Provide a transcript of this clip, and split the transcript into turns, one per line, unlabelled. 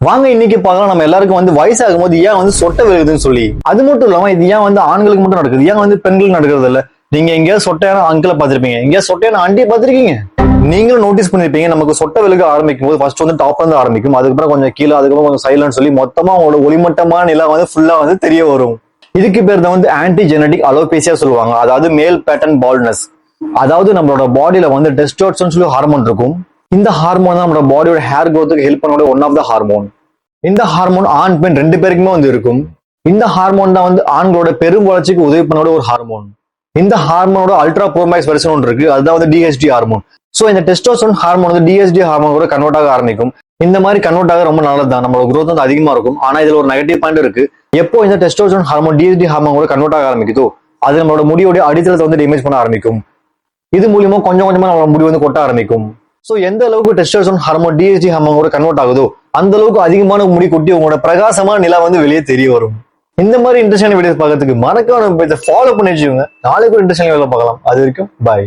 வாங்க இன்னைக்கு பார்க்கலாம் நம்ம எல்லாருக்கும் வந்து வயசாகும் போது ஏன் வந்து சொட்டை விழுகுதுன்னு சொல்லி. அது மட்டும் இல்லாம இது ஏன் வந்து ஆண்களுக்கு மட்டும் நடக்குது, ஏன் வந்து பெண்களுக்கு நடக்கிறது இல்ல. நீங்க எங்கேயாவது சொட்டையான அங்கிளை பார்த்திருப்பீங்க, எங்கேயாவது சொட்டையான ஆண்டியை பார்த்திருக்கீங்க. நீங்களும் நோட்டீஸ் பண்ணிருப்பீங்க, நமக்கு சொட்டை விழுக ஆரம்பிக்கும் போது ஃபர்ஸ்ட் வந்து டாப்ல இருந்து ஆரம்பிக்கும், அதுக்கப்புறம் கொஞ்சம் கீழே, அதுக்கப்புறம் கொஞ்சம் சைலண்ட் சொல்லி மொத்தமா அவங்களோட ஒளிமட்டமான நிலை வந்து ஃபுல்லா வந்து தெரிய வரும். இதுக்கு பேர் தான் வந்து ஆன்டி ஜெனடிக் அலோபேசியா சொல்லுவாங்க, அதாவது மேல் பேட்டர்ன் பால்ட்னஸ். அதாவது நம்மளோட பாடியில வந்து டெஸ்டோஸ்டெரான் சொல்லி ஹார்மோன் இருக்கும். இந்த ஹார்மோன் தான் நம்மளோட பாடியோட ஹேர் க்ரோத்துக்கு ஹெல்ப் பண்ணக்கூடிய ஒன் ஆஃப் த ஹார்மோன். இந்த ஹார்மோன் ஆண் பெண் ரெண்டு பேருக்குமே வந்து இருக்கும். இந்த ஹார்மோன் தான் வந்து ஆண்களோட பெரும் வளர்ச்சிக்கு உதவி பண்ணோட ஒரு ஹார்மோன். இந்த ஹார்மோனோட அல்ட்ரா ப்ரோமேக்ஸ் வெர்ஷன் ஒன்று இருக்கு, அதுதான் வந்து டிஹெச்டி ஹார்மோன். சோ இந்த டெஸ்டோஸ்டெரான் ஹார்மோன் வந்து டிஹெச்டி ஹார்மோன் கூட கன்வெர்ட் ஆக ஆரம்பிக்கும். இந்த மாதிரி கன்வெர்ட் ஆக ரொம்ப நல்லது தான், நம்மளோட growth வந்து அதிகமா இருக்கும். ஆனா இதுல ஒரு நெகட்டிவ் பாயிண்ட் இருக்கு. எப்போ இந்த டெஸ்டோஸ்டெரான் ஹார்மோன் டிஹெச்டி ஹார்மோன் கூட கன்வெர்ட் ஆக ஆரம்பிக்குதோ அது நம்மளோட முடியோட அடித்தளத்தை வந்து டேமேஜ் பண்ண ஆரம்பிக்கும். இது மூலியமா கொஞ்சம் கொஞ்சமா நம்மளோட முடி வந்து கொட்ட ஆரம்பிக்கும். சோ எந்த அளவுக்கு டெஸ்டோஸ்டெரான் ஹார்மோன் டிஹெச்டி ஹார்மோன் கூட கன்வெர்ட் ஆகுதோ அந்த அளவுக்கு அதிகமான முடி கொட்டி உங்களோட பிரகாசமான நிலா வந்து வெளியே தெரிய வரும். இந்த மாதிரி இன்ட்ரெஸ்டான வீடியோஸ் பார்க்கறதுக்கு மறக்காம ஃபாலோ பண்ணி வச்சுக்கோங்க. நாளைக்கு ஒரு இன்ட்ரெஸ்டான வீடியோல பார்க்கலாம். அது வரைக்கும் பாய்.